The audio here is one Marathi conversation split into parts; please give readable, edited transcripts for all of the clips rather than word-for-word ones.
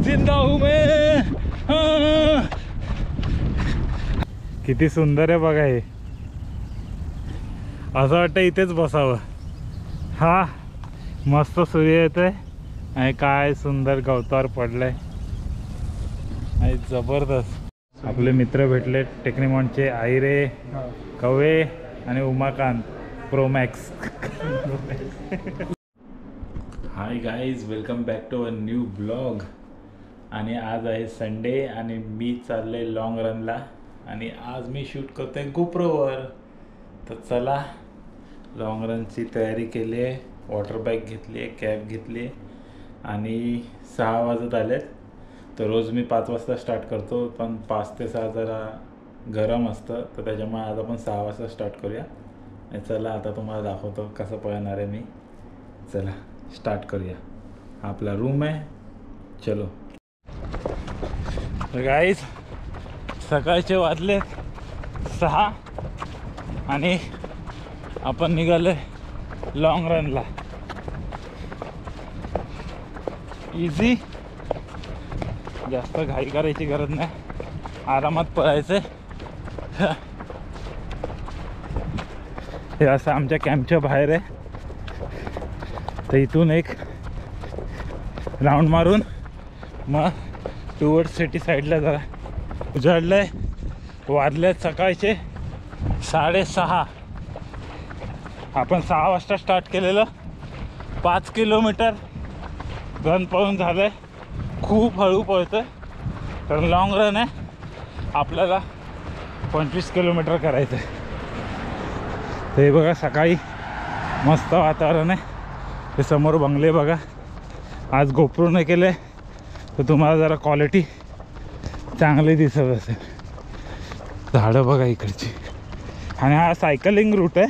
जिंदा हूं मैं। किती सुंदर आहे बघा हे, असं वाटतं इथेच बसावं। हा मस्त सूर्य येतोय आणि काय सुंदर गवतावर पडलंय आणि जबरदस्त। आपले मित्र भेटले टेक्निमॉनचे आईरे, कवे आणि Umakant pro max. Hi guys, welcome back to a new blog. आणि आज आहे संडे आणि मी चालले लॉंग रनला आणि आज मी शूट करतोय गोप्रोवर। तर चला, लॉंग रनची तयारी केली आहे, वॉटर बॅग घेतली आहे, कॅब घेतली आणि 6 वाजत आलेत। तर रोज मी 5 वाजता स्टार्ट करतो, पण 5 ते 6 जरा गरम असतं, तर त्याच्यामुळे आज आपण 6 वाजता स्टार्ट करूया। आणि चला आता तुम्हाला दाखवतो कसं पळणार आहे मी। चला स्टार्ट करूया। आपला रूम आहे, चलो। तर गाईज सकाळचे वाजले 6 आणि आपण निघालोय लॉंग रनला। इझी, जास्त घाई करायची गरज नाही, आरामात पळायचं। हे असं आमच्या कॅम्पच्या बाहेर आहे, तर इथून एक राऊंड मारून मग टुवर्ड सिटी साईडला जरा उजाडलंय। वाजलेत सकाळचे 6:30। आपण 6 वाजता स्टार्ट केलेलं, 5 किलोमीटर रन पळून झालंय। खूप हळू पळतोय, तर लॉंग रन आहे, आपल्याला 25 किलोमीटर करायचं आहे। ते बघा सकाळी मस्त वातावरण आहे, ते समोर बंगले बघा। आज गोप्रो नाही केले तर तुम्हाला जरा क्वालिटी चांगली दिसत असेल। झाडं बघा इकडची, आणि हा सायकलिंग रूट आहे,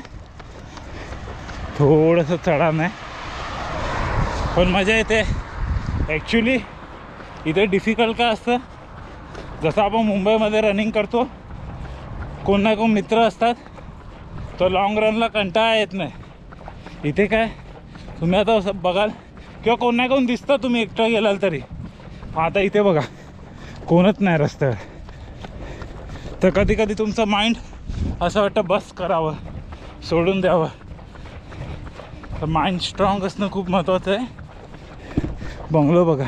थोडंसं चढाण आहे पण मजा येते। ॲक्च्युली इथे डिफिकल्ट काय असतं, जसं आपण मुंबईमध्ये रनिंग करतो, कोण ना कोण मित्र असतात, तर लॉंग रनला कंटाळा येत नाही। इथे काय तुम्ही आता असं बघाल किंवा कोण ना कोण दिसतं, तुम्ही एकटं गेलाल तरी। आता इथे बघा कोणच नाही रस्त्यावर, तर कधी कधी तुमचं माइंड असं वाटतं बस करावं, सोडून द्यावं। तर माइंड स्ट्रॉंग असणं खूप महत्त्वाचं आहे। बंगलो बघा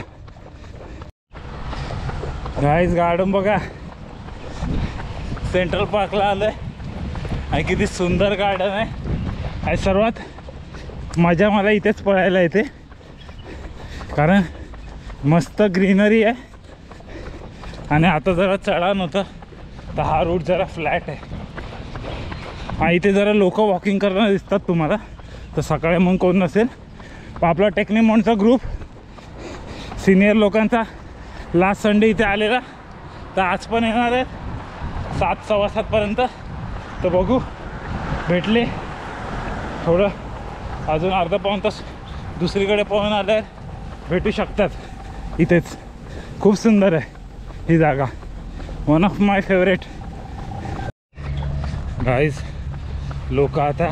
गाईज, गार्डन बघा, सेंट्रल पार्कला आलं आहे आणि किती सुंदर गार्डन आहे। आणि सर्वात मजा मला इथेच पळायला येते, कारण मस्त ग्रीनरी आहे आणि आता जरा चढाण होतं, तर हा रूट जरा फ्लॅट आहे। हा इथे जरा लोक वॉकिंग करणं दिसतात तुम्हाला, तर सकाळी मग कोण नसेल। पण आपला टेक्निमॉनचा ग्रुप सिनियर लोकांचा लास्ट संडे इथे आलेला, तर आज पण येणार आहेत 7, 7:15 पर्यंत। तर बघू, भेटले थोडं अजून अर्धा पाऊण तास दुसरीकडे पळून आले, भेटू शकतात इथेच। खूप सुंदर आहे ही जागा, one of my favourite. Guys लोक आता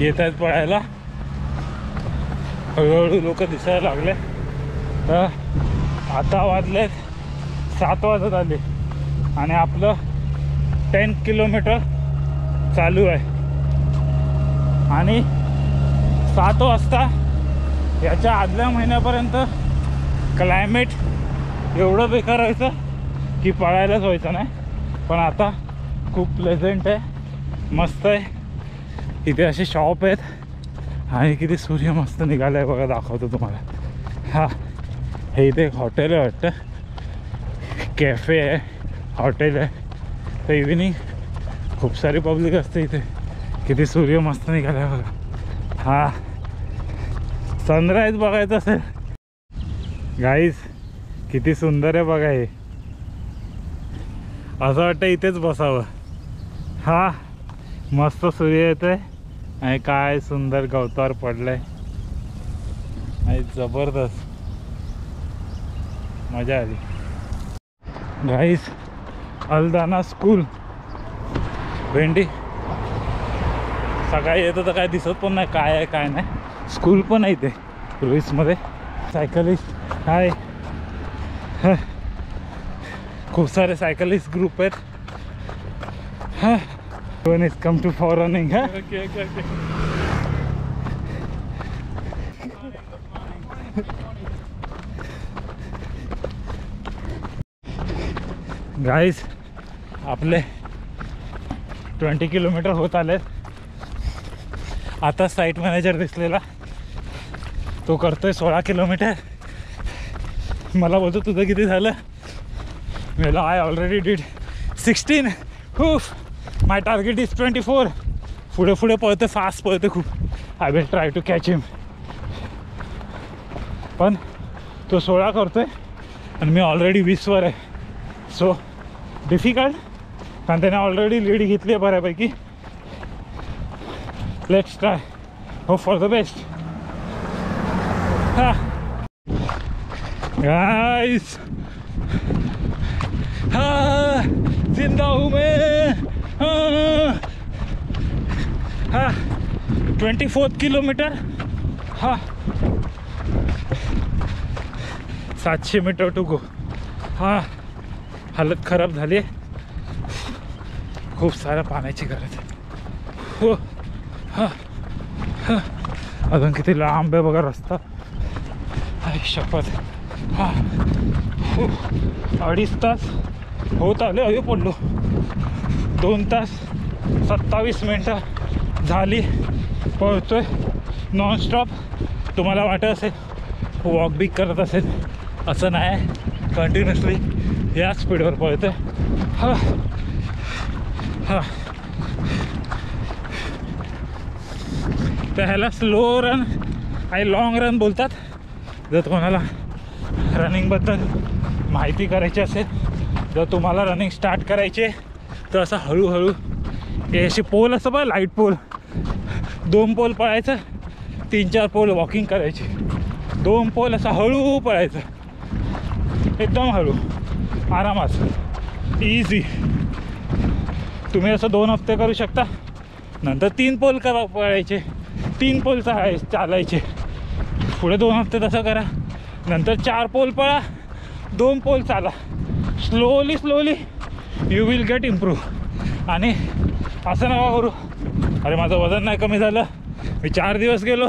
येत आहेत पळायला, हळूहळू लोक दिसायला लागले। तर आता वाजलेत 7 वाजत आले आणि आपलं 10 किलोमीटर चालू आहे। आणि 7 वाजता याच्या आदल्या महिन्यापर्यंत क्लायमेट एवढं बेकार व्हायचं की पळायलाच व्हायचं नाही, पण आता खूप प्लेझंट आहे, मस्त आहे। इथे असे शॉप आहेत आणि किती सूर्य मस्त निघाला आहे बघा, दाखवतो तुम्हाला। हा हे इथे एक हॉटेल आहे वाटतं, कॅफे आहे, हॉटेल आहे। तर इव्हिनिंग खूप सारी पब्लिक असते इथे, किती सूर्य मस्त निघाला आहे बघा। हा सनराईज बघायचं असेल गाईज, किती सुंदर आहे बघा हे, असं वाटतं इथेच बसावं। हा मस्त सूर्य येतोय आणि काय सुंदर गवतावर पडलंय आणि जबरदस्त मजा आली। गाईज अल्दाना स्कूल भेंडी, सकाळी येतं तर काय दिसत पण नाही काय आहे काय नाही। स्कूल पण आहे इथे रुईसमध्ये। सायकलिस्ट हाय, खूप सारे सायकलिस्ट ग्रुप आहेत. One is come to for running. Guys आपले 20 किलोमीटर होत आलेत. आता साईट मॅनेजर दिसलेला, तो करतोय 16 किलोमीटर. मला बोलतो तुझं किती झालं. मला आय ऑलरेडी डिड 16. खूप माय टार्गेट इज 24. पुढे पुढे पळतो, फास्ट पळतो खूप. I will try to catch him. पण तो 16 करतोय आणि मी ऑलरेडी 20वर आहे. सो डिफिकल्ट, कारण त्याने ऑलरेडी लीड घेतली आहे बऱ्यापैकी. Let's try, hope for the best. Guys जिंदा हूँ मैं. 24 किलोमीटर. 700 metre to go. हालत खराब झाली आहे. खूप साऱ्या पाण्याची गरज आहे. हो अजून किती लांब आहे बघा रस्ता. शपथ. 2.5 तास होत आले. अयो पडलो. 2 तास 27 मिनटं झाली पळतोय नॉनस्टॉप. तुम्हाला वाटत असेल वॉक बी करत असेल, असं नाही. कंटिन्युअसली या स्पीडवर पळतोय. तर ह्याला स्लो रन आणि लॉंग रन बोलतात. जर तुम्हाला रनिंगबद्दल माहिती करायची असेल, जर तुम्हाला रनिंग स्टार्ट करायचे तर असं हळूहळू हे असे पोल असं बघा, लाईट पोल. 2 पोल पळायचं, 3-4 पोल वॉकिंग करायची. 2 पोल असं हळू पळायचं, एकदम हळू, आरामात, इझी. तुम्ही असं 2 हफ्ते करू शकता. नंतर 3 पोल पळायचे, 3 पोल चालायचे. पुढे 2 हफ्ते तसं करा. नंतर 4 पोल पळा, 2 पोल चाला. Slowly you will get improve. आणि असं नका करू, अरे माझं वजन नाही कमी झालं, मी 4 दिवस गेलो,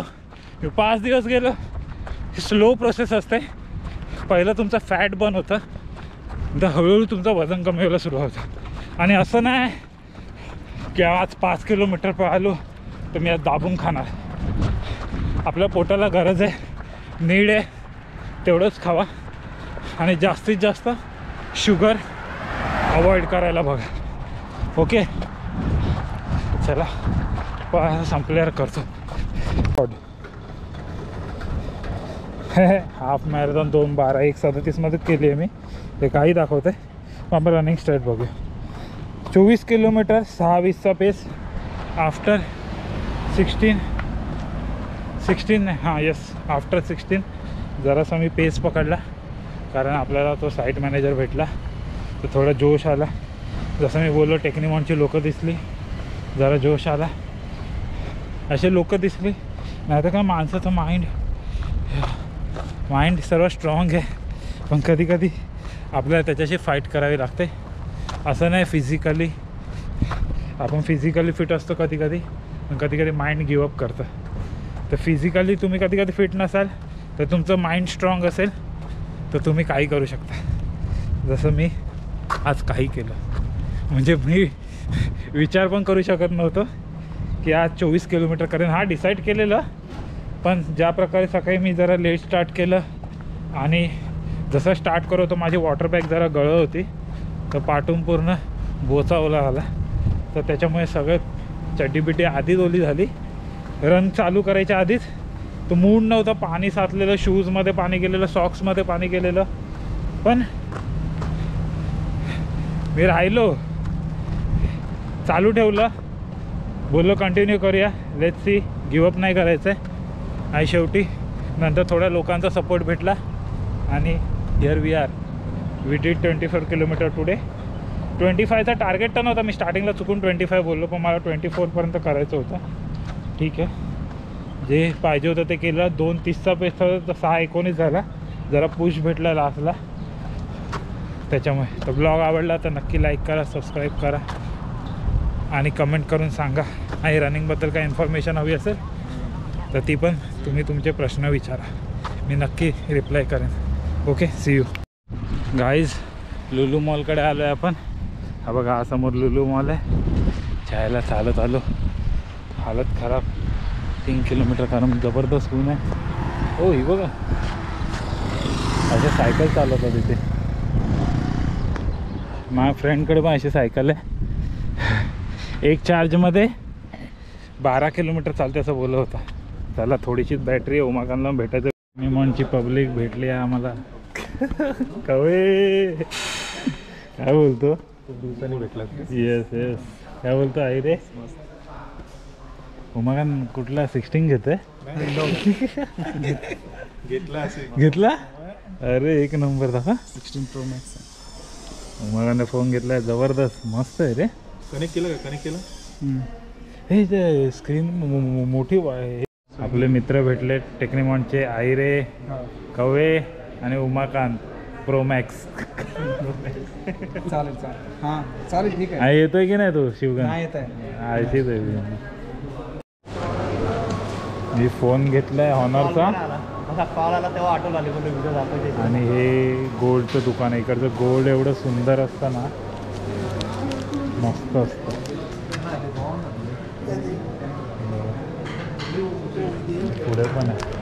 मी 5 दिवस गेलो. स्लो प्रोसेस असते. पहिलं तुमचं फॅट बर्न होतं, नंतर हळूहळू तुमचं वजन कमी व्हायला सुरू होतं. आणि असं नाही की आज 5 किलोमीटर पळालो तर मी आज दाबून खाणार. आपल्या पोटाला गरज आहे, नीड आहे, तेवढंच खावा. आणि जास्तीत जास्त शुगर अवॉइड करायला बघा. ओके, चला संपल्यावर करतो. हाफ मॅरेथॉन 2:12:1:37 केली आहे मी. ते काही दाखवतं आहे. आपण रनिंग स्टार्ट बघूया. 24 किलोमीटर 6:20चा पेस. आफ्टर 16 नाही, हां येस, आफ्टर 16 जरासा मी पेस पकडला, कारण आपल्याला तो साईट मॅनेजर भेटला तर थोडा जोश आला. जसं मी बोललो, टेक्निमॉनची लोकं दिसली, जरा जोश आला. असे लोकं दिसली नाही तर काय, माणसाचं माइंड सर्व स्ट्रॉंग आहे, पण कधी कधी आपल्याला त्याच्याशी फाईट करावी लागते. असं नाही फिजिकली, आपण फिजिकली फिट असतो कधी कधी, पण कधी कधी माइंड गिवअप करतं. तर फिजिकली तुम्ही कधी कधी फिट नसाल तर तुमचं माइंड स्ट्रॉंग असेल तर तुम्ही काही करू शकता. जसं मी आज काही केलं. म्हणजे मी विचार पण करू शकत नव्हतो की आज 24 किलोमीटर करेन. हा डिसाईड केलेलं, पण ज्या प्रकारे सकाळी मी जरा लेट स्टार्ट केलं आणि जसं स्टार्ट करत होतो माझी वॉटर बॅग जरा गळत होती, तर पाठून पूर्ण बोचा ओला झाला. तर त्याच्यामुळे सगळं चड्डीबिड्डी आधीच ओली झाली. रन चालू करायच्या आधीच तो मूड नव्हता, पाणी साचलेलं, शूजमध्ये पाणी गेलेलं, सॉक्समध्ये पाणी गेलेलं. पण मी राहिलो, चालू ठेवलं, बोललो कंटिन्यू करूया, लेट्स सी, गिवअप नाही करायचं आहे. आणि शेवटी नंतर थोड्या लोकांचा सपोर्ट भेटला आणि here we are. We did 24 kilometre today. 25चा टार्गेट तर नव्हता, मी स्टार्टिंगला चुकून 25 बोललो, पण मला 24पर्यंत करायचं होतं. ठीक आहे, जे पाहिजे होतं ते केलं. 2:30चा पेस होता तर 6:19 झाला. जरा पुश भेटला लास्टला. त्याच्यामुळे. तर ब्लॉग आवडला तर नक्की लाईक करा, सबस्क्राईब करा आणि कमेंट करून सांगा. आणि रनिंगबद्दल काही इन्फॉर्मेशन हवी असेल तर ती पण तुम्ही तुमचे प्रश्न विचारा, मी नक्की रिप्लाय करेन. Okay, see you guys. Lulu मॉलकडे आलो आहे आपण. हा बघा, हा समोर लुलू मॉल आहे. जायला चालत आलो, हालत खराब. 3 किलोमीटर, कारण जबरदस्त ऊन आहे. हो, ही बघा अशा सायकल चालवतात तिथे. माझ्या फ्रेंडकडे पण अशी सायकल आहे. एक चार्जमध्ये 12 किलोमीटर चालते असं बोलत होता. त्याला थोडीशीच बॅटरी आहे. उमाकांना भेटायचं. निमॉनची पब्लिक भेटली आहे आम्हाला. कवे काय बोलतो? दिवसांनी भेटला. Yes yes. काय बोलतो आई रे? उमाकान कुठला 16 घेतोय? घेतला? अरे एक नंबर दाखवा. 16 Pro Max. उमाकाने फोन घेतलाय, जबरदस्त मस्त आहे रे. कनेक्ट केलं का? कनेक्ट केलं. हे जे स्क्रीन मोठी आहे. आपले मित्र भेटले टेक्निमॉनचे, आईरे, कवे आणि उमाकांत प्रो मॅक्स. चालेल चालेल. हां चालेल, ठीक आहे. आई येतोय की नाही तू शिवगण? नाही येत आहे. आयशीच आहे. मी फोन घेतलाय हॉनरचा. कॉल आला तेव्हा आठवलं आले व्हिडिओ दाखवते. आणि हे गोल्डचं दुकान आहे. इकडचं गोल्ड एवढं सुंदर असतं ना, मस्त असतं. पुढे पण आहे.